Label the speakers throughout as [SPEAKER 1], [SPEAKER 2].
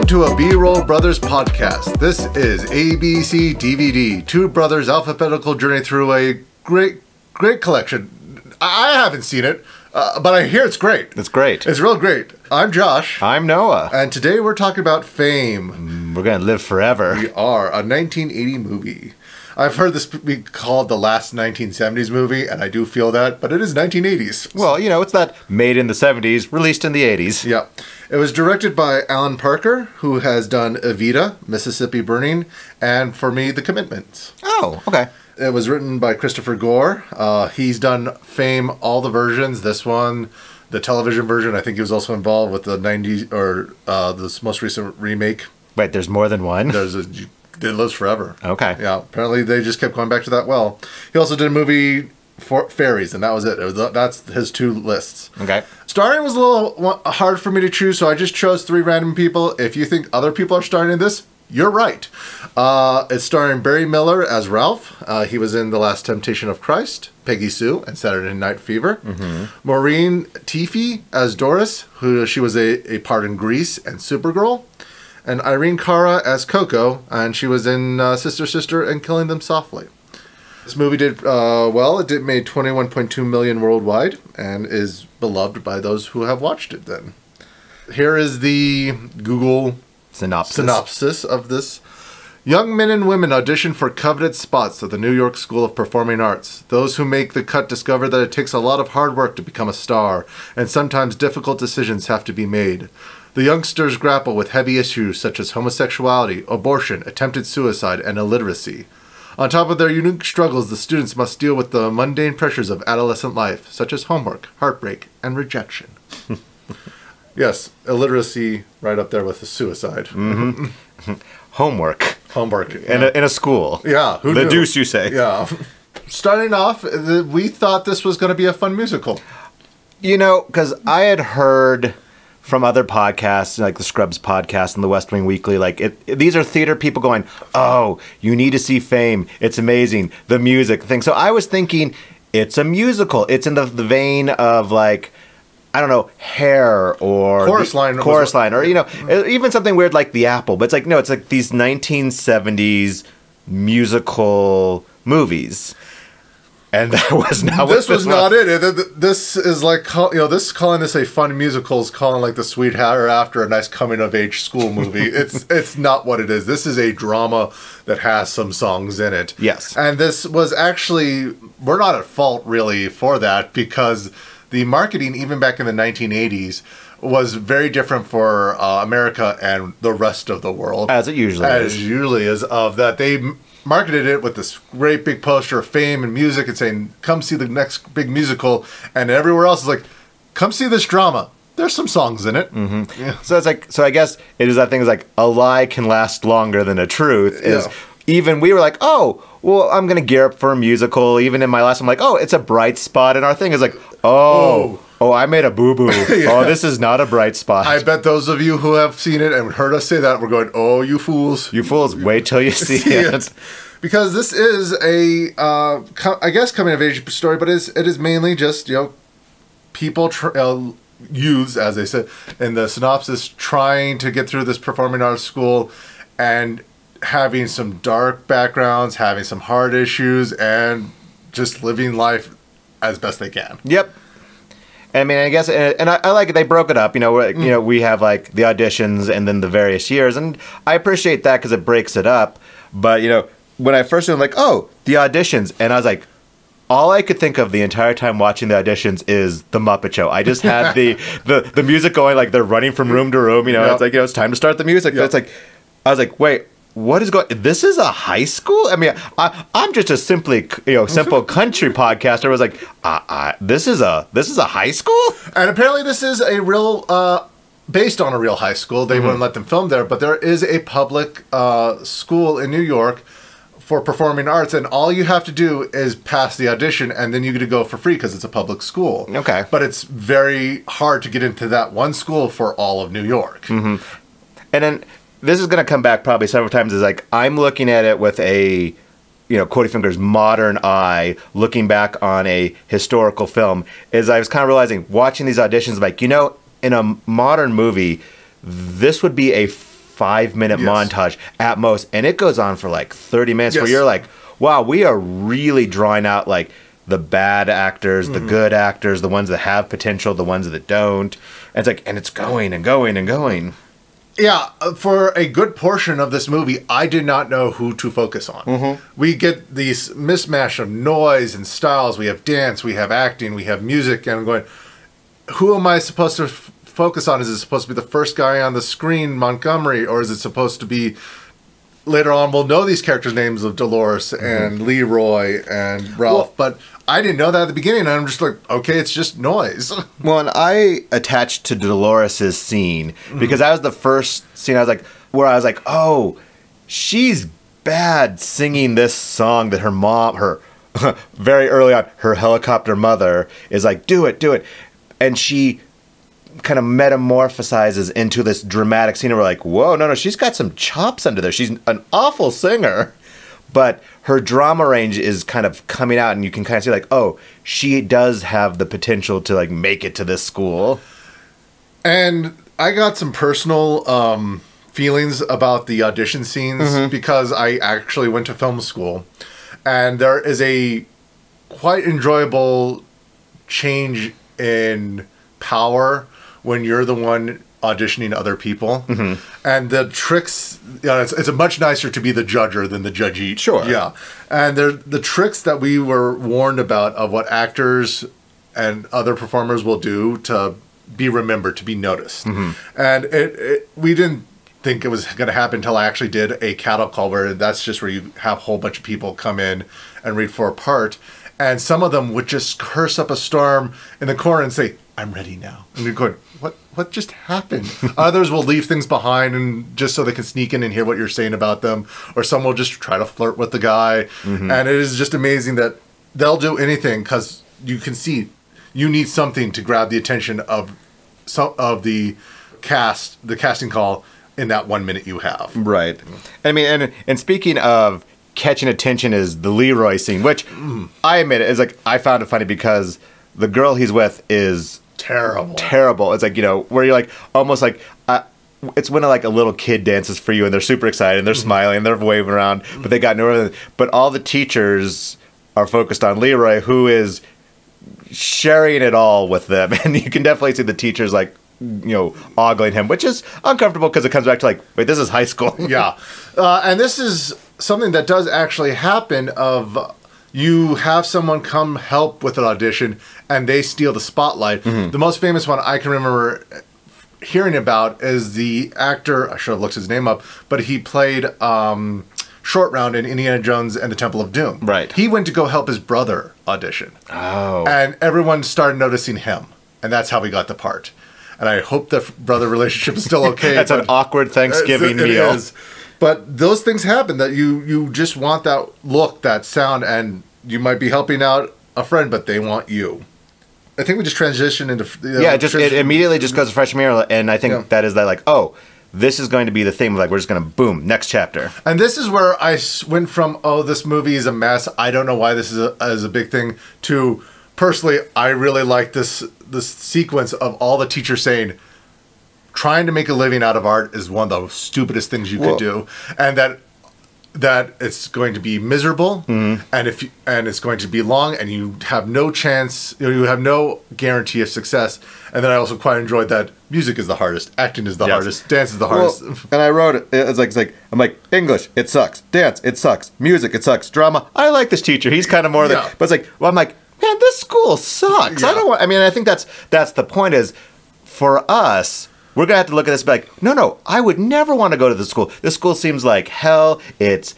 [SPEAKER 1] to a B-Roll Brothers podcast. This is ABC DVD, two brothers' alphabetical journey through a great collection. I haven't seen it, but I hear it's great.
[SPEAKER 2] It's great.
[SPEAKER 1] It's real great. I'm Josh.
[SPEAKER 2] I'm Noah.
[SPEAKER 1] And today we're talking about Fame.
[SPEAKER 2] We're going to live forever.
[SPEAKER 1] We are, a 1980 movie. I've heard this be called the last 1970s movie, and I do feel that, but it is 1980s.
[SPEAKER 2] Well, you know, it's that made in the 70s, released in the 80s.
[SPEAKER 1] Yeah. It was directed by Alan Parker, who has done Evita, Mississippi Burning, and for me, The Commitments.
[SPEAKER 2] Oh, okay.
[SPEAKER 1] It was written by Christopher Gore. He's done Fame, all the versions. This one, the television version. I think he was also involved with the 90s, or this most recent remake.
[SPEAKER 2] Wait, there's more than one?
[SPEAKER 1] It lives forever.
[SPEAKER 2] Okay.
[SPEAKER 1] Yeah, apparently they just kept going back to that well. He also did a movie for Fairies, and that was it. That's his two lists.
[SPEAKER 2] Okay.
[SPEAKER 1] Starring was a little hard for me to choose, so I just chose three random people. If you think other people are starring in this, you're right. It's starring Barry Miller as Ralph. He was in The Last Temptation of Christ, Peggy Sue, and Saturday Night Fever. Mm-hmm. Maureen Teefy as Doris, she was a part in Grease and Supergirl. And Irene Cara as Coco, and she was in Sister, Sister, and Killing Them Softly. This movie did well. It made $21.2 million worldwide, and is beloved by those who have watched it then. Here is the Google synopsis of this. Young men and women audition for coveted spots at the New York School of Performing Arts. Those who make the cut discover that it takes a lot of hard work to become a star, and sometimes difficult decisions have to be made. The youngsters grapple with heavy issues such as homosexuality, abortion, attempted suicide, and illiteracy. On top of their unique struggles, the students must deal with the mundane pressures of adolescent life, such as homework, heartbreak, and rejection. Yes, illiteracy right up there with the suicide.
[SPEAKER 2] Mm-hmm. Homework.
[SPEAKER 1] Yeah.
[SPEAKER 2] In a school.
[SPEAKER 1] Yeah. Who
[SPEAKER 2] the
[SPEAKER 1] knew?
[SPEAKER 2] Deuce, you say.
[SPEAKER 1] Yeah. Starting off, we thought this was going to be a fun musical.
[SPEAKER 2] You know, because I had heard from other podcasts, like the Scrubs podcast and the West Wing Weekly, these are theater people going, oh, you need to see Fame. It's amazing. The music thing. So I was thinking, it's a musical. It's in the vein of, like, I don't know, Hair or
[SPEAKER 1] Chorus Line,
[SPEAKER 2] or, you know, even something weird like The Apple. But it's like, no, it's like these 1970s musical movies. And that was not what
[SPEAKER 1] this was not it. This is like, calling this a fun musical is calling like The Sweet Hereafter a nice coming of age school movie. It's not what it is. This is a drama that has some songs in it.
[SPEAKER 2] Yes.
[SPEAKER 1] And this was actually, we're not at fault really for that, because the marketing even back in the 1980s was very different for America and the rest of the world.
[SPEAKER 2] As it usually is.
[SPEAKER 1] Of that they marketed it with this great big poster of Fame and music and saying, come see the next big musical, and everywhere else is like, come see this drama. There's some songs in it.
[SPEAKER 2] Mm-hmm. Yeah. So it's like, so I guess it is that thing is like, a lie can last longer than a truth. Even we were like, oh, well, I'm going to gear up for a musical. Even in my last, I'm like, oh, it's a bright spot in our thing. It's like, oh, I made a boo-boo. Yeah. Oh, this is not a bright spot.
[SPEAKER 1] I bet those of you who have seen it and heard us say that, we're going, oh, you fools.
[SPEAKER 2] You fools, wait till you see it.
[SPEAKER 1] Because this is a, I guess, coming-of-age story, but it is mainly just, people, youths, as they said in the synopsis, trying to get through this performing arts school and having some dark backgrounds, having some hard issues, and just living life as best they can.
[SPEAKER 2] Yep. I mean, I guess, and I like it. They broke it up. You know, we have like the auditions and then the various years, and I appreciate that because it breaks it up. But when I first was like, oh, the auditions, and I was like, all I could think of the entire time watching the auditions is The Muppet Show. I just had the music going, like they're running from room to room. It's like it's time to start the music. But it's like, I was like, wait. What is going? This is a high school? I mean, I'm just a simple country podcaster. I was like, this is a high school?
[SPEAKER 1] And apparently, this is a real based on a real high school. They wouldn't let them film there, but there is a public school in New York for performing arts, and all you have to do is pass the audition, and then you get to go for free because it's a public school.
[SPEAKER 2] Okay,
[SPEAKER 1] but it's very hard to get into that one school for all of New York.
[SPEAKER 2] Mm-hmm. And then. This is going to come back probably several times. Is like I'm looking at it with a, Quotey Fingers modern eye, looking back on a historical film. Is I was kind of realizing watching these auditions, like in a modern movie, this would be a 5-minute
[SPEAKER 1] Yes.
[SPEAKER 2] montage at most, and it goes on for like 30 minutes where
[SPEAKER 1] Yes.
[SPEAKER 2] you're like, wow, we are really drawing out like the bad actors, the good actors, the ones that have potential, the ones that don't. And it's like, and it's going and going and going.
[SPEAKER 1] Yeah, for a good portion of this movie, I did not know who to focus on. We get these mismatch of noise and styles. We have dance, we have acting, we have music, and I'm going, who am I supposed to focus on? Is it supposed to be the first guy on the screen, Montgomery, or is it supposed to be later on we'll know these characters' names of Dolores and Leroy and Ralph, but I didn't know that at the beginning, and I'm just like, okay, it's just noise.
[SPEAKER 2] Well, and I attached to Dolores' scene because that was the first scene where I was like, oh, she's bad singing this song that her mom, her very early on, her helicopter mother is like, do it. And she kind of metamorphosizes into this dramatic scene where we're like, whoa, no, she's got some chops under there. She's an awful singer. But her drama range is kind of coming out, and you can kind of see like, oh, she does have the potential to like make it to this school.
[SPEAKER 1] And I got some personal feelings about the audition scenes because I actually went to film school, and there is a quite enjoyable change in power when you're the one auditioning other people. And the tricks, it's much nicer to be the judger than the judgee.
[SPEAKER 2] Sure.
[SPEAKER 1] Yeah. And the tricks that we were warned about of what actors and other performers will do to be remembered, to be noticed. And we didn't think it was going to happen until I actually did a cattle call, where that's just where you have a whole bunch of people come in and read for a part. And some of them would just curse up a storm in the corner and say, I'm ready now. And we're going, what just happened? Others will leave things behind and just so they can sneak in and hear what you're saying about them. Or some will just try to flirt with the guy. And it is just amazing that they'll do anything because you can see you need something to grab the attention of some of the casting call in that 1 minute you have.
[SPEAKER 2] Right. I mean, and speaking of catching attention is the Leroy scene, which I admit is like, I found it funny because the girl he's with is terrible. It's like, where you're like, almost like, it's when like a little kid dances for you and they're super excited and they're smiling and they're waving around, but they got no, but all the teachers are focused on Leroy, who is sharing it all with them. And you can definitely see the teachers like, ogling him, which is uncomfortable because it comes back to like, wait, this is high school.
[SPEAKER 1] Yeah. And this is something that does actually happen of you have someone come help with an audition and they steal the spotlight. The most famous one I can remember hearing about is the actor, I should have looked his name up, but he played Short Round in Indiana Jones and the Temple of Doom.
[SPEAKER 2] Right.
[SPEAKER 1] He went to go help his brother audition.
[SPEAKER 2] Oh.
[SPEAKER 1] And everyone started noticing him. And that's how he got the part. And I hope the brother relationship is still okay.
[SPEAKER 2] That's an awkward Thanksgiving meal.
[SPEAKER 1] It is. But those things happen that you just want that look, that sound, and you might be helping out a friend, but they want you. I think we just transition into...
[SPEAKER 2] it immediately just goes to freshman year, and I think that is that like, oh, this is going to be the theme. Like, we're just going to, boom, next chapter.
[SPEAKER 1] And this is where I went from, oh, this movie is a mess, I don't know why this is a big thing, to, personally, I really like this sequence of all the teachers saying, trying to make a living out of art is one of the stupidest things you could do, and that it's going to be miserable, and it's going to be long, and you have no chance, you have no guarantee of success. And then I also quite enjoyed that music is the hardest, acting is the hardest, dance is the hardest.
[SPEAKER 2] And I wrote it. It's like I'm like, English, it sucks. Dance, it sucks. Music, it sucks. Drama, I like this teacher. He's kind of more than. But it's like, well, I'm like, man, this school sucks. I don't want. I mean, I think that's the point. Is for us, we're going to have to look at this and be like, no, I would never want to go to this school. This school seems like hell. It's,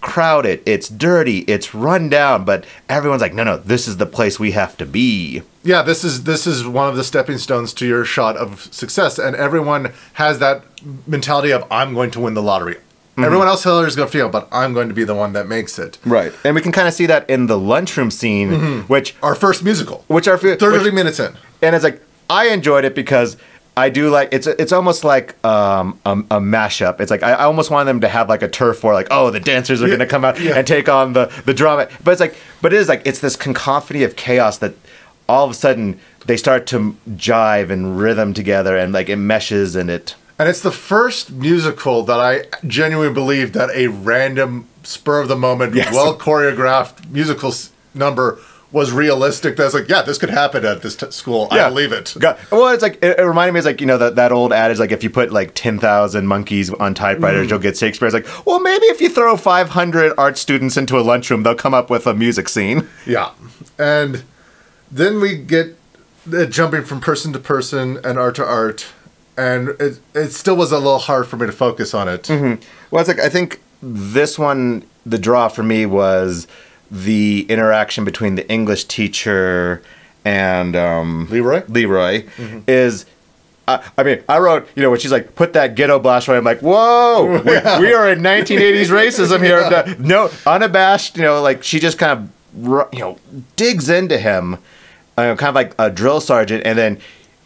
[SPEAKER 2] crowded. It's dirty. It's run down. But everyone's like, no, this is the place we have to be.
[SPEAKER 1] Yeah, this is one of the stepping stones to your shot of success. And everyone has that mentality of, I'm going to win the lottery. Everyone else is going to feel, but I'm going to be the one that makes it.
[SPEAKER 2] Right. And we can kind of see that in the lunchroom scene, which...
[SPEAKER 1] Our first musical.
[SPEAKER 2] Which
[SPEAKER 1] 30 minutes in.
[SPEAKER 2] And it's like, I enjoyed it because... I do like it's almost like a mashup. It's like I almost want them to have like a turf war, like, oh, the dancers are going to come out and take on the drama. But it is like it's this cacophony of chaos that all of a sudden they start to jive and rhythm together, and like it meshes and it.
[SPEAKER 1] And it's the first musical that I genuinely believe that a random spur of the moment, well choreographed musical number was realistic. That's like, yeah, this could happen at this school. I believe it.
[SPEAKER 2] Well, it's like it reminded me. It's like, you know, that old adage, like if you put like 10,000 monkeys on typewriters, you'll get Shakespeare. It's like, well, maybe if you throw 500 art students into a lunchroom, they'll come up with a music scene.
[SPEAKER 1] Yeah, and then we get jumping from person to person and art to art, and it still was a little hard for me to focus on it.
[SPEAKER 2] Mm-hmm. Well, it's like I think this one, the draw for me was the interaction between the English teacher and
[SPEAKER 1] Leroy
[SPEAKER 2] is. I mean, I wrote, you know, when she's like, put that ghetto blast away, I'm like, whoa, we are in 1980s racism here. No, unabashed, you know, like she just kind of, you know, digs into him, kind of like a drill sergeant. And then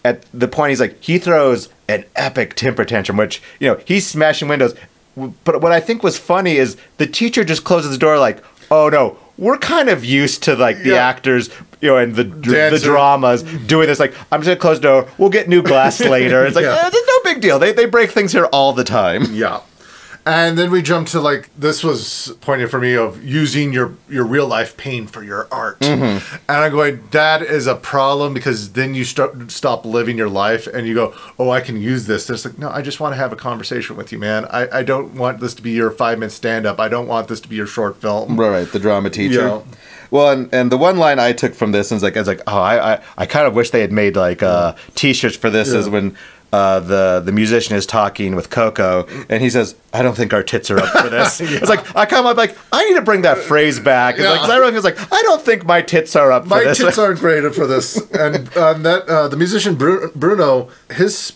[SPEAKER 2] at the point he's like, he throws an epic temper tantrum, which, you know, he's smashing windows. But what I think was funny is the teacher just closes the door like, oh no, we're kind of used to like the actors, you know, and the dramas doing this. Like, I'm just gonna close the door. We'll get new glass later. It's like, it's no big deal. They break things here all the time.
[SPEAKER 1] Yeah. And then we jump to like, this was poignant for me of using your real life pain for your art. And I'm going, that is a problem because then you stop living your life and you go, oh, I can use this. It's like, no, I just want to have a conversation with you, man. I don't want this to be your 5-minute stand-up. I don't want this to be your short film.
[SPEAKER 2] Right, the drama teacher.
[SPEAKER 1] Yeah.
[SPEAKER 2] Well, and the one line I took from this is like, oh, I kind of wish they had made like T-shirts for this is when the musician is talking with Coco, and he says, "I don't think our tits are up for this." It's like I come up like I need to bring that phrase back. It's like, 'cause I really feel like I don't think my tits are up for this.
[SPEAKER 1] My tits aren't great for this. And that the musician Bruno, his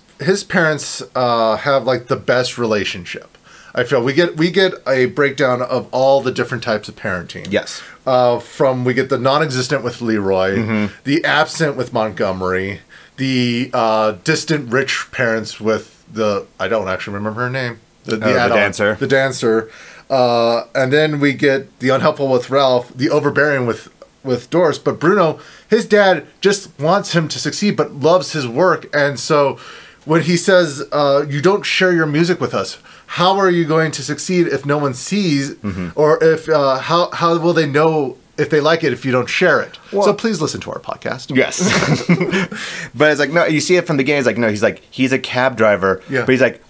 [SPEAKER 1] parents have like the best relationship. I feel we get a breakdown of all the different types of parenting.
[SPEAKER 2] Yes.
[SPEAKER 1] We get the non-existent with Leroy, the absent with Montgomery, the distant rich parents with I don't actually remember her name. The dancer. The dancer. And then we get the unhelpful with Ralph, the overbearing with Doris. But Bruno, his dad just wants him to succeed, but loves his work. And so when he says, you don't share your music with us, how are you going to succeed if no one sees? Or if how will they know if they like it if you don't share it? Well, so please listen to our podcast.
[SPEAKER 2] Yes. But it's like, no, you see it from the beginning. It's like, no, he's a cab driver. Yeah. But he's like,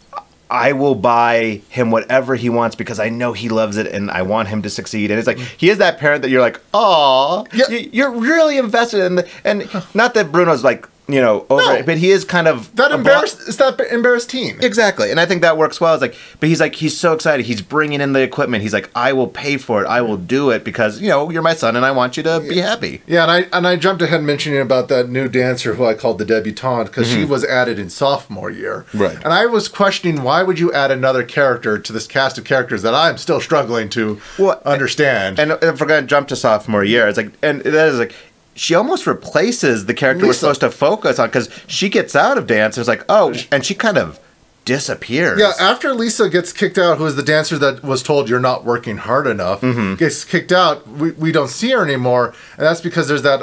[SPEAKER 2] I will buy him whatever he wants because I know he loves it and I want him to succeed. And it's like, he is that parent that you're like, oh, you're really invested in and not that Bruno's like, you know, over it, but he is kind of
[SPEAKER 1] that embarrassed teen.
[SPEAKER 2] Exactly. And I think that works well. It's like, but he's so excited. He's bringing in the equipment. He's like, I will pay for it. I will do it because, you know, you're my son and I want you to be happy.
[SPEAKER 1] Yeah. And I jumped ahead mentioning about that new dancer who I called the debutante because she was added in sophomore year.
[SPEAKER 2] Right.
[SPEAKER 1] And I was questioning, why would you add another character to this cast of characters that I'm still struggling to understand?
[SPEAKER 2] And if we're going to jump to sophomore year, it's like, and that is like, she almost replaces the character we're supposed to focus on because she gets out of dance. It's like, oh, and she kind of disappears.
[SPEAKER 1] Yeah, after Lisa gets kicked out, who is the dancer that was told you're not working hard enough, gets kicked out, we don't see her anymore. And that's because there's that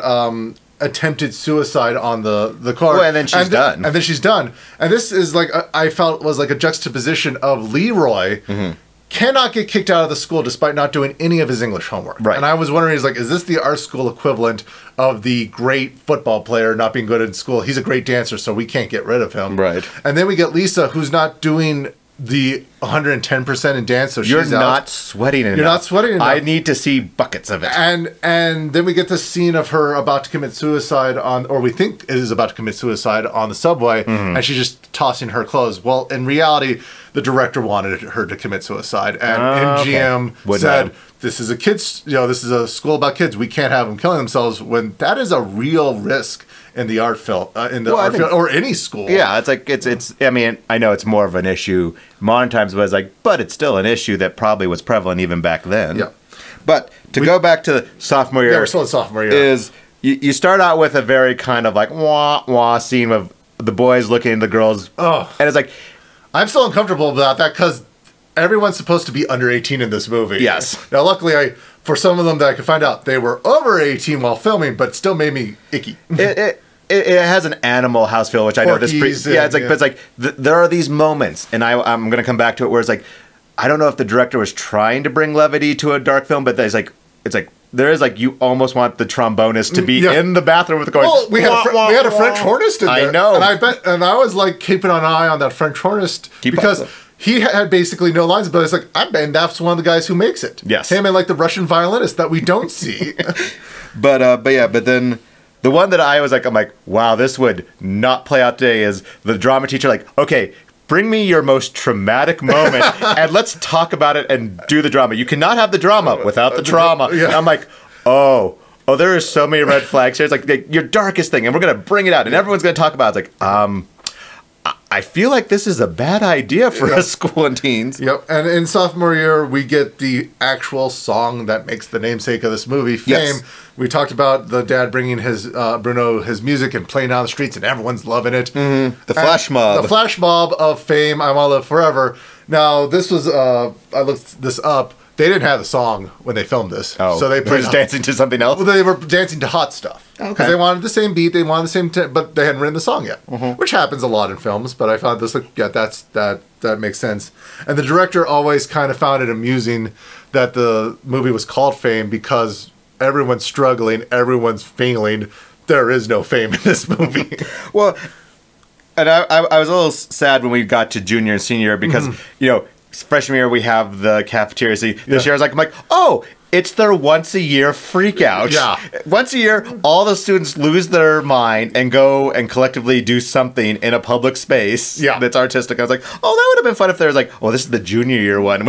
[SPEAKER 1] attempted suicide on the car.
[SPEAKER 2] Well, and then she's done.
[SPEAKER 1] And then she's done. And this is like, I felt was like a juxtaposition of Leroy cannot get kicked out of the school despite not doing any of his English homework.
[SPEAKER 2] Right.
[SPEAKER 1] And I was wondering, is this the art school equivalent of the great football player not being good in school? He's a great dancer, so we can't get rid of him.
[SPEAKER 2] Right.
[SPEAKER 1] And then we get Lisa, who's not doing the 110% in dance, so
[SPEAKER 2] you're
[SPEAKER 1] she's
[SPEAKER 2] not
[SPEAKER 1] out.
[SPEAKER 2] Sweating enough.
[SPEAKER 1] You're not sweating enough.
[SPEAKER 2] I need to see buckets of it.
[SPEAKER 1] And then we get this scene of her about to commit suicide or we think it is about to commit suicide on the subway, and she's just tossing her clothes. Well, in reality, the director wanted her to commit suicide, and MGM said, this is this is a school about kids. We can't have them killing themselves, when that is a real risk in the art film, or any school.
[SPEAKER 2] Yeah, it's like it's. I mean, I know it's more of an issue modern times, but it's like, but it's still an issue that probably was prevalent even back then.
[SPEAKER 1] Yeah.
[SPEAKER 2] But to go back to sophomore year,
[SPEAKER 1] we're still in sophomore year.
[SPEAKER 2] Is you start out with a very kind of like wah wah scene of the boys looking at the girls, and it's like,
[SPEAKER 1] I'm still uncomfortable about that because everyone's supposed to be under 18 in this movie.
[SPEAKER 2] Yes.
[SPEAKER 1] Now, luckily, for some of them that I could find out, they were over 18 while filming, but it still made me icky.
[SPEAKER 2] it has an Animal House feel, which I know this.
[SPEAKER 1] Porky's,
[SPEAKER 2] Yeah, it's like,
[SPEAKER 1] yeah.
[SPEAKER 2] but it's like there are these moments, and I'm going to come back to it where it's like, I don't know if the director was trying to bring levity to a dark film, but it's like there is like you almost want the trombonist to be
[SPEAKER 1] Yeah.
[SPEAKER 2] in the bathroom with going.
[SPEAKER 1] Well, we had a French hornist in there.
[SPEAKER 2] I know.
[SPEAKER 1] and I was like keeping an eye on that French hornist
[SPEAKER 2] Keep
[SPEAKER 1] because
[SPEAKER 2] up.
[SPEAKER 1] he had basically no lines. But it's like I bet that's one of the guys who makes it.
[SPEAKER 2] Yes.
[SPEAKER 1] Him and like the Russian violinist that we don't see.
[SPEAKER 2] But then the one that I'm like, wow, this would not play out today is the drama teacher. Like, okay, bring me your most traumatic moment and let's talk about it and do the drama. You cannot have the drama without the trauma.
[SPEAKER 1] Yeah.
[SPEAKER 2] And I'm like, oh, there are so many red flags here. It's like your darkest thing, and we're gonna bring it out, and everyone's gonna talk about it. It's like, I feel like this is a bad idea for a school and teens.
[SPEAKER 1] Yep. And in sophomore year, we get the actual song that makes the namesake of this movie, Fame.
[SPEAKER 2] Yes.
[SPEAKER 1] We talked about the dad bringing his Bruno his music and playing out on the streets, and everyone's loving it.
[SPEAKER 2] The flash mob.
[SPEAKER 1] The flash mob of Fame, I Want to Live Forever. Now, this was, I looked this up. They didn't have the song when they filmed this.
[SPEAKER 2] Oh,
[SPEAKER 1] so they
[SPEAKER 2] were just dancing to something else?
[SPEAKER 1] Well, they were dancing to hot stuff.
[SPEAKER 2] Okay.
[SPEAKER 1] Because they wanted the same beat, they wanted the same, but they hadn't written the song yet, which happens a lot in films. But I found this, like, yeah, that makes sense. And the director always kind of found it amusing that the movie was called Fame because everyone's struggling, everyone's failing. There is no fame in this movie.
[SPEAKER 2] Well, and I was a little sad when we got to junior and senior year because, freshman year we have the cafeteria. See, this year I'm like, oh, it's their once a year freak out.
[SPEAKER 1] Yeah.
[SPEAKER 2] Once a year, all the students lose their mind and go and collectively do something in a public space that's artistic. I was like, oh, that would have been fun if there was like, oh, this is the junior year one.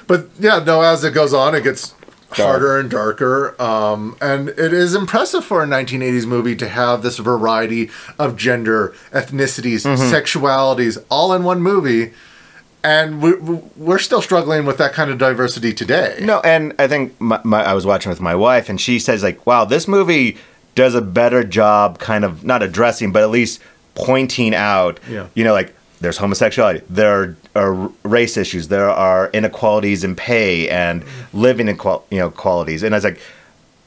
[SPEAKER 1] But yeah, no, as it goes on, it gets harder and darker. And it is impressive for a 1980s movie to have this variety of gender, ethnicities, sexualities, all in one movie. And we're still struggling with that kind of diversity today.
[SPEAKER 2] No, and I think I was watching with my wife, and she says, like, wow, this movie does a better job kind of, not addressing, but at least pointing out, like, there's homosexuality, there are race issues, there are inequalities in pay and living inequalities. And I was like,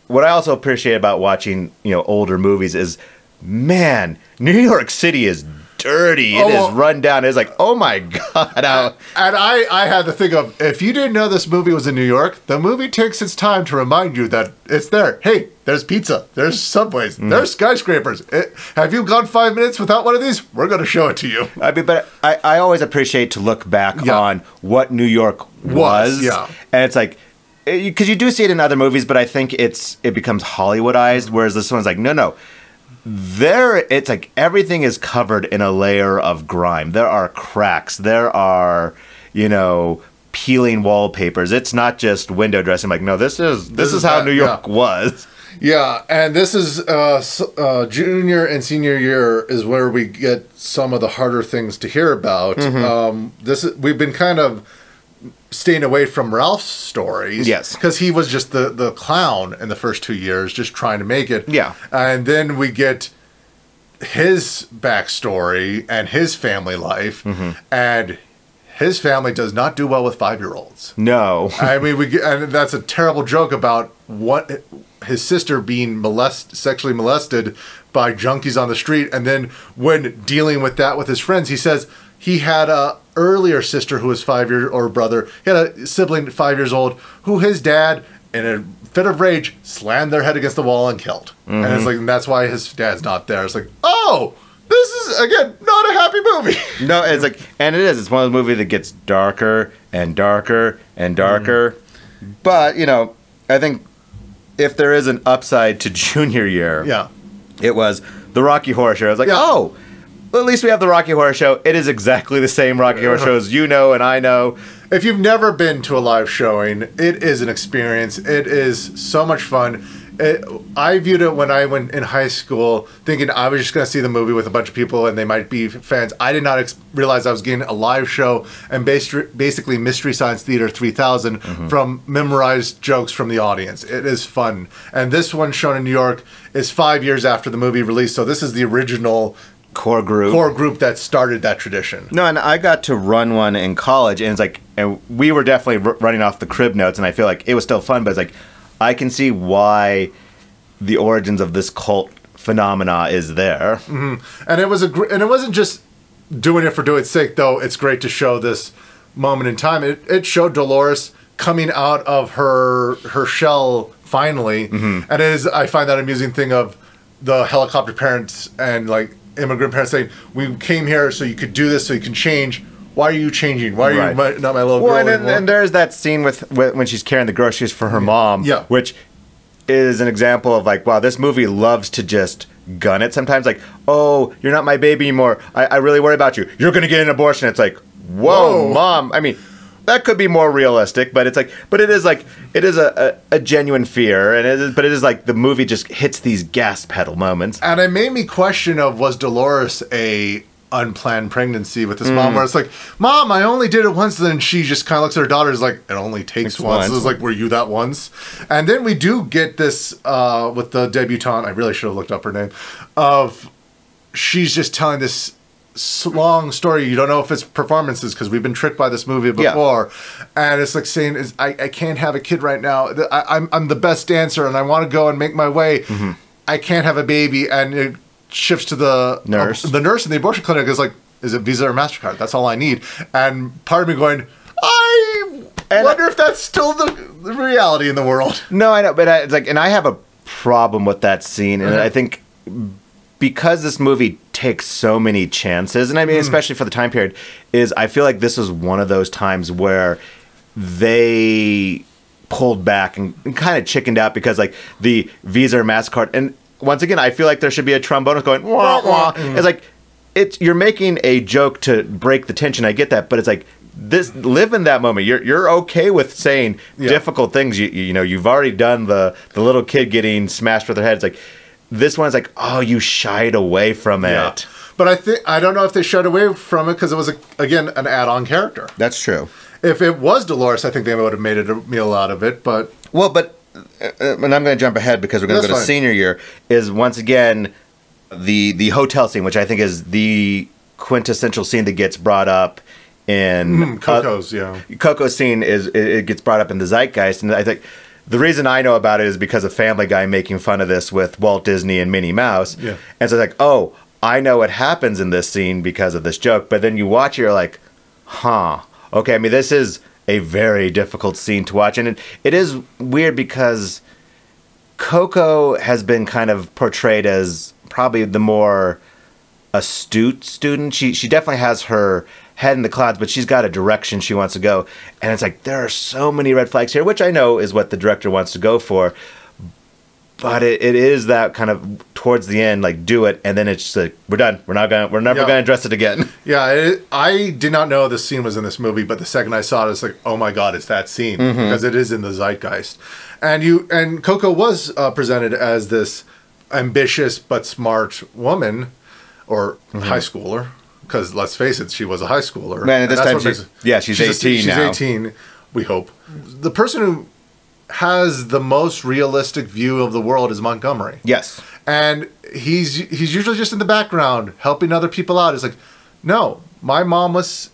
[SPEAKER 2] what I also appreciate about watching, older movies is, man, New York City is dirty. It is run down. It's like, oh my God.
[SPEAKER 1] And I had to think of, if you didn't know this movie was in New York, the movie takes its time to remind you that it's there. Hey, there's pizza. There's subways. There's skyscrapers. Have you gone 5 minutes without one of these? We're going to show it to you.
[SPEAKER 2] I mean, but I always appreciate to look back on what New York was.
[SPEAKER 1] Yeah.
[SPEAKER 2] And it's like, because you do see it in other movies, but I think it becomes Hollywoodized, whereas this one's like, no. It's like everything is covered in a layer of grime. There are cracks. There are, peeling wallpapers. It's not just window dressing. Like, no, this is how New York was.
[SPEAKER 1] Yeah, and this is junior and senior year is where we get some of the harder things to hear about. We've been kind of staying away from Ralph's stories.
[SPEAKER 2] Yes.
[SPEAKER 1] Because he was just the clown in the first 2 years, just trying to make it.
[SPEAKER 2] Yeah.
[SPEAKER 1] And then we get his backstory and his family life. And his family does not do well with 5-year-olds.
[SPEAKER 2] No.
[SPEAKER 1] I mean, and that's a terrible joke about what his sister being sexually molested by junkies on the street. And then when dealing with that with his friends, he says he had a earlier sister who was 5 years, or brother. He had a sibling 5 years old who his dad, in a fit of rage, slammed their head against the wall and killed. And it's like, and that's why his dad's not there. It's like, oh, this is, again, not a happy movie.
[SPEAKER 2] No, it's like, and it is. It's one of the movies that gets darker and darker and darker. But, I think if there is an upside to junior year, it was the Rocky Horror Show. I was like, oh, well, at least we have the Rocky Horror Show. It is exactly the same Rocky Horror Show as and I know.
[SPEAKER 1] If you've never been to a live showing, it is an experience. It is so much fun. I viewed it when I went in high school, thinking I was just going to see the movie with a bunch of people and they might be fans. I did not realize I was getting a live show and basically Mystery Science Theater 3000 from memorized jokes from the audience. It is fun. And this one, shown in New York, is 5 years after the movie release. So this is the original
[SPEAKER 2] core group
[SPEAKER 1] that started that tradition.
[SPEAKER 2] No, and I got to run one in college, and it's like, and we were definitely running off the crib notes, and I feel like it was still fun, but it's like, I can see why the origins of this cult phenomena is there.
[SPEAKER 1] And it was and it wasn't just doing it for doing its sake, though. It's great to show this moment in time. It showed Dolores coming out of her shell finally, and I find that amusing thing of the helicopter parents and like immigrant parents saying, "We came here so you could do this, so you can change. Why are you changing? Why are you not my little girl anymore?"
[SPEAKER 2] And there's that scene with when she's carrying the groceries for her mom, which is an example of like, wow, this movie loves to just gun it sometimes. Like, oh, you're not my baby anymore. I really worry about you. You're going to get an abortion. It's like, whoa, Mom. I mean, that could be more realistic, but it's like, but it is like, it is a genuine fear, and but it is like the movie just hits these gas pedal moments.
[SPEAKER 1] And it made me question of, was Dolores a unplanned pregnancy with this mom, where it's like, Mom, I only did it once, and then she just kind of looks at her daughter, is like, it only takes once. It's like, were you that once? And then we do get this with the debutante, I really should have looked up her name, of she's just telling this long story. You don't know if it's performances, because we've been tricked by this movie before, and it's like saying, I can't have a kid right now. I'm the best dancer, and I want to go and make my way. I can't have a baby, and it shifts to the nurse. The nurse in the abortion clinic is like, is it Visa or MasterCard? That's all I need. And part of me going, I wonder if that's still the reality in the world.
[SPEAKER 2] No, I know, but it's like, and I have a problem with that scene, and I think because this movie takes so many chances, and I mean, especially for the time period, is I feel like this is one of those times where they pulled back and kind of chickened out, because like the Visa or MasterCard, and once again, I feel like there should be a trombonist going, wah, wah. It's like, you're making a joke to break the tension. I get that, but it's like, live in that moment. You're okay with saying difficult things. You know, you've already done the little kid getting smashed with their head. It's like, this one's like, oh, you shied away from it.
[SPEAKER 1] But I don't know if they shied away from it because it was, again, an add-on character.
[SPEAKER 2] That's true.
[SPEAKER 1] If it was Dolores, I think they would have made it a meal out of it, but...
[SPEAKER 2] Well, but... and I'm going to jump ahead because we're going to go to senior year, is once again the hotel scene, which I think is the quintessential scene that gets brought up in...
[SPEAKER 1] Coco's
[SPEAKER 2] scene it gets brought up in the zeitgeist, and I think the reason I know about it is because of Family Guy making fun of this with Walt Disney and Minnie Mouse. And so it's like, oh, I know what happens in this scene because of this joke, but then you watch it, you're like, huh. Okay, I mean, this is a very difficult scene to watch. And it is weird because Coco has been kind of portrayed as probably the more astute student. She definitely has her head in the clouds, but she's got a direction she wants to go. And it's like, there are so many red flags here, which I know is what the director wants to go for. But it is that kind of towards the end, like, do it, and then it's just like, we're done. We're never gonna address it again.
[SPEAKER 1] I did not know this scene was in this movie, but the second I saw it, it's like, oh my god, it's that scene, because it is in the zeitgeist. And Coco was presented as this ambitious but smart woman, or high schooler, because let's face it, she was a high schooler.
[SPEAKER 2] Man, at this time, she's 18 now.
[SPEAKER 1] She's 18, we hope. The person who has the most realistic view of the world is Montgomery.
[SPEAKER 2] Yes.
[SPEAKER 1] And he's usually just in the background helping other people out. It's like, no, my mom is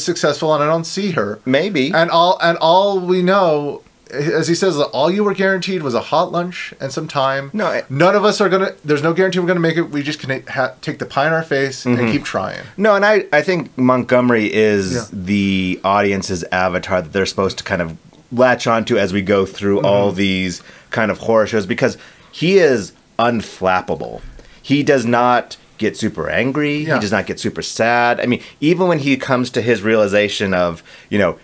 [SPEAKER 1] successful and I don't see her.
[SPEAKER 2] Maybe.
[SPEAKER 1] And all we know, as he says, all you were guaranteed was a hot lunch and some time.
[SPEAKER 2] No,
[SPEAKER 1] none of us are gonna. There's no guarantee we're gonna make it. We just can take the pie in our face and keep trying.
[SPEAKER 2] No, and I think Montgomery is the audience's avatar that they're supposed to kind of latch onto as we go through all these kind of horror shows, because he is unflappable. He does not get super angry. He does not get super sad. I mean, even when he comes to his realization of, you know,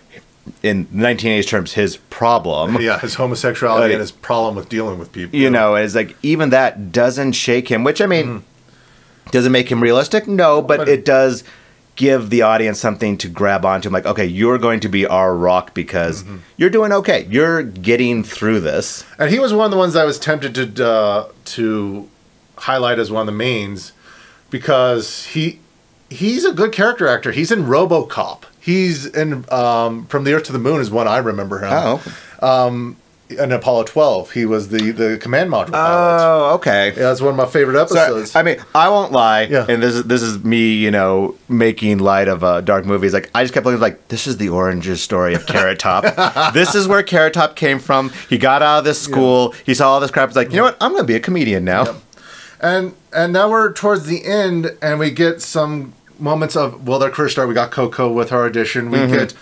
[SPEAKER 2] in 1980s terms, his problem.
[SPEAKER 1] Yeah, his homosexuality and his problem with dealing with people.
[SPEAKER 2] You know, it's like, even that doesn't shake him, which, I mean, does it make him realistic? No, but it does give the audience something to grab onto. I'm like, okay, you're going to be our rock because you're doing okay. You're getting through this.
[SPEAKER 1] And he was one of the ones I was tempted to highlight as one of the mains, because he's a good character actor. He's in RoboCop. He's in From the Earth to the Moon is one I remember him. Oh. In Apollo 12, he was the command module pilot.
[SPEAKER 2] Oh, okay.
[SPEAKER 1] Yeah, that's one of my favorite episodes.
[SPEAKER 2] So, I mean, I won't lie, and this is me, you know, making light of dark movies. Like, I just kept looking like, this is the origin story of Carrot Top. This is where Carrot Top came from. He got out of this school. He saw all this crap. He's like, you know what? I'm going to be a comedian now.
[SPEAKER 1] And now we're towards the end, and we get some moments of, well, their career start. We got Coco with her audition. We get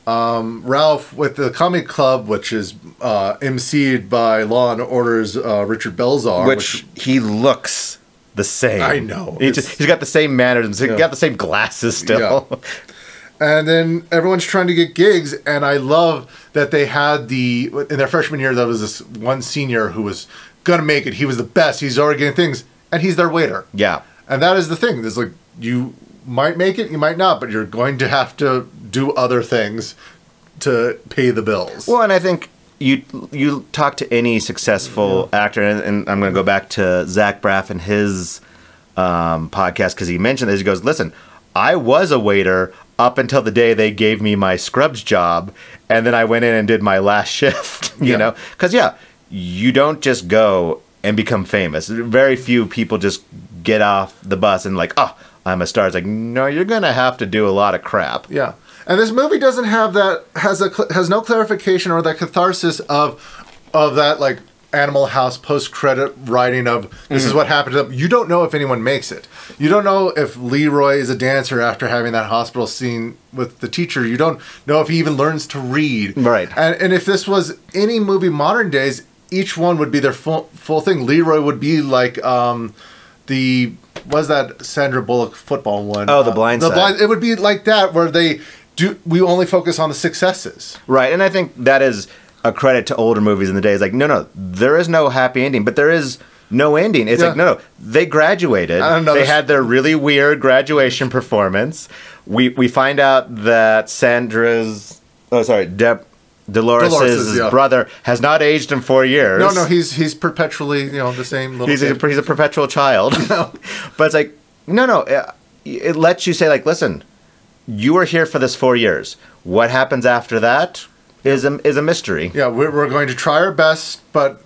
[SPEAKER 1] Ralph with the Comic Club, which is emceed by Law and Order's Richard Belzar.
[SPEAKER 2] Which he looks the same.
[SPEAKER 1] I know.
[SPEAKER 2] He's got the same manners. He's got the same glasses still.
[SPEAKER 1] Yeah. And then everyone's trying to get gigs, and I love that they had in their freshman year, there was this one senior who was going to make it. He was the best. He's already getting things, and he's their waiter.
[SPEAKER 2] Yeah.
[SPEAKER 1] And that is the thing. There's like, you might make it, you might not, but you're going to have to do other things to pay the bills.
[SPEAKER 2] Well, and I think you talk to any successful actor, and I'm going to go back to Zach Braff and his podcast, because he mentioned this. He goes, listen, I was a waiter up until the day they gave me my Scrubs job, and then I went in and did my last shift, you know? Because, you don't just go and become famous. Very few people just get off the bus and like, oh, I'm a star. It's like, no, you're going to have to do a lot of crap.
[SPEAKER 1] Yeah. And this movie doesn't have that, has no clarification or that catharsis of that, like, Animal House post-credit writing of, this is what happened to them. You don't know if anyone makes it. You don't know if Leroy is a dancer after having that hospital scene with the teacher. You don't know if he even learns to read.
[SPEAKER 2] Right.
[SPEAKER 1] And if this was any movie modern days, each one would be their full thing. Leroy would be like was that Sandra Bullock football one?
[SPEAKER 2] Oh, The Blind Side.
[SPEAKER 1] It would be like that, where we only focus on the successes.
[SPEAKER 2] Right, and I think that is a credit to older movies in the day. It's like, no, there is no happy ending, but there is no ending. It's like, no, they graduated. They had their really weird graduation performance. We find out that Dolores' brother has not aged in 4 years.
[SPEAKER 1] No, he's perpetually, the same little
[SPEAKER 2] he's a perpetual child. But it's like, no, it lets you say, like, listen, you were here for this 4 years. What happens after that is a mystery. Yeah,
[SPEAKER 1] we're going to try our best, but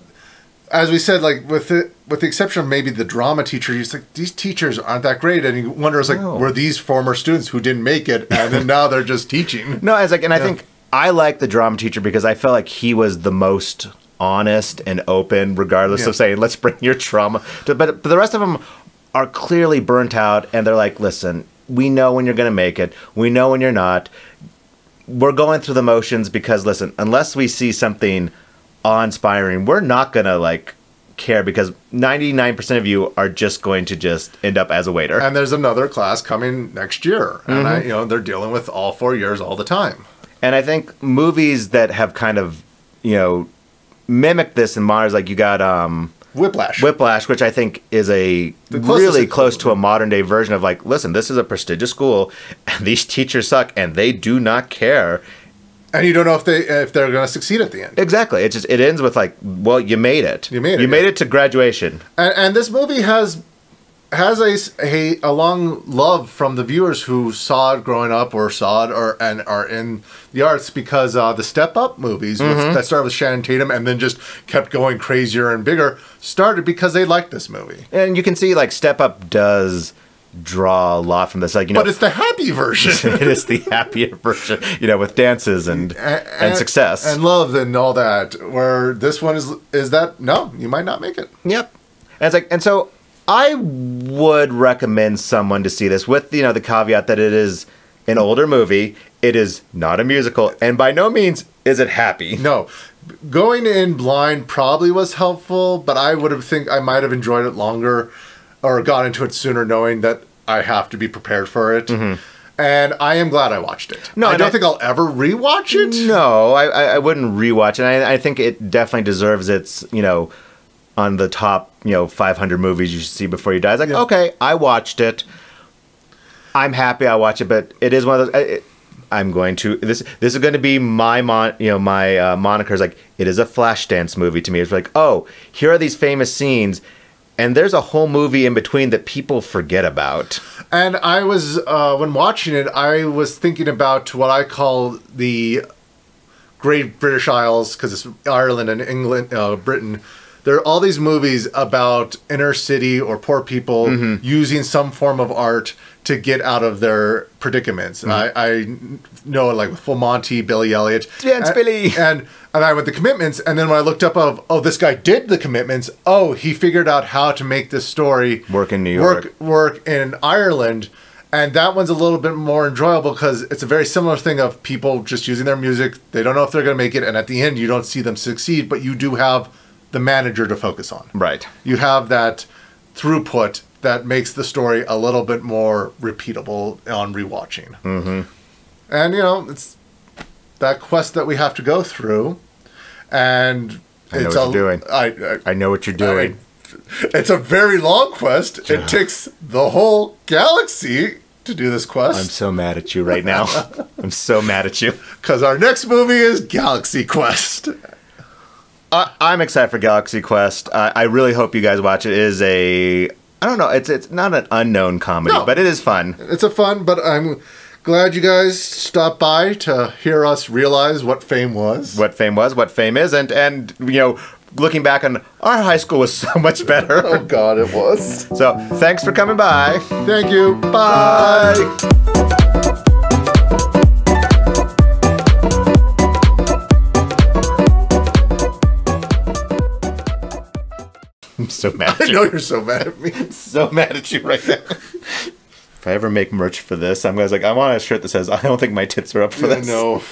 [SPEAKER 1] as we said, like, with the exception of maybe the drama teacher, he's like, these teachers aren't that great, and you wonder, were these former students who didn't make it, and then now they're just teaching?
[SPEAKER 2] No, it's like, and I think I like the drama teacher because I felt like he was the most honest and open, regardless of saying, let's bring your trauma. But the rest of them are clearly burnt out, and they're like, listen, we know when you're going to make it. We know when you're not. We're going through the motions because, listen, unless we see something awe-inspiring, we're not going to, like, care, because 99% of you are just going to just end up as a waiter.
[SPEAKER 1] And there's another class coming next year. And they're dealing with all 4 years all the time.
[SPEAKER 2] And I think movies that have kind of, mimicked this in modern, like, you got Whiplash, which I think is really close to a modern day version of, like, listen, this is a prestigious school, and these teachers suck, and they do not care.
[SPEAKER 1] And you don't know if they're going to succeed at the end.
[SPEAKER 2] Exactly. It ends with, like, well, you made it. You made it to graduation.
[SPEAKER 1] And this movie has a long love from the viewers who saw it growing up or saw it and are in the arts, because the Step Up movies that started with Channing Tatum and then just kept going crazier and bigger started because they liked this movie.
[SPEAKER 2] And you can see, like, Step Up does draw a lot from this, like,
[SPEAKER 1] but it's the happy version.
[SPEAKER 2] It is the happier version, with dances and success
[SPEAKER 1] and love and all that, where this one is that no, you might not make it.
[SPEAKER 2] Yep. And it's like, and so I would recommend someone to see this with, the caveat that it is an older movie. It is not a musical, and by no means is it happy.
[SPEAKER 1] No. Going in blind probably was helpful, but I might have enjoyed it longer or got into it sooner, knowing that I have to be prepared for it. And I am glad I watched it. No, I don't think I'll ever rewatch it.
[SPEAKER 2] No, I wouldn't rewatch it. I think it definitely deserves its, on the top, 500 movies you should see before you die. It's like, okay, I watched it. I'm happy I watched it, but it is one of those. I'm going to this is going to be my moniker is like, it is a Flashdance movie to me. It's like, oh, here are these famous scenes, and there's a whole movie in between that people forget about.
[SPEAKER 1] And I was when watching it, I was thinking about what I call the Great British Isles, because it's Ireland and England, Britain. There are all these movies about inner city or poor people using some form of art to get out of their predicaments. I know, like, with Full Monty, Billy Elliot.
[SPEAKER 2] Dance, Billy!
[SPEAKER 1] And I went the commitments, and then when I looked up this guy did the commitments, he figured out how to make this story
[SPEAKER 2] work in New York.
[SPEAKER 1] Work in Ireland. And that one's a little bit more enjoyable because it's a very similar thing of people just using their music. They don't know if they're going to make it. And at the end, you don't see them succeed, but you do have the manager to focus on.
[SPEAKER 2] Right.
[SPEAKER 1] You have that throughput that makes the story a little bit more repeatable on rewatching.
[SPEAKER 2] Mm-hmm.
[SPEAKER 1] And, it's that quest that we have to go through. And
[SPEAKER 2] I know what you're doing. I know what you're doing.
[SPEAKER 1] It's a very long quest. It takes the whole galaxy to do this quest.
[SPEAKER 2] I'm so mad at you right now. I'm so mad at you.
[SPEAKER 1] Because our next movie is Galaxy Quest.
[SPEAKER 2] I'm excited for Galaxy Quest. I really hope you guys watch it. It is I don't know, it's not an unknown comedy, but it is fun.
[SPEAKER 1] It's fun, but I'm glad you guys stopped by to hear us realize what Fame was.
[SPEAKER 2] What Fame was, what Fame isn't, and, looking back on our high school was so much better.
[SPEAKER 1] Oh, God, it was.
[SPEAKER 2] So, thanks for coming by.
[SPEAKER 1] Thank you. Bye.
[SPEAKER 2] I'm so mad at you.
[SPEAKER 1] I know you're so mad at me.
[SPEAKER 2] So mad at you right now. If I ever make merch for this, I want a shirt that says, I don't think my tits are up for this.
[SPEAKER 1] No.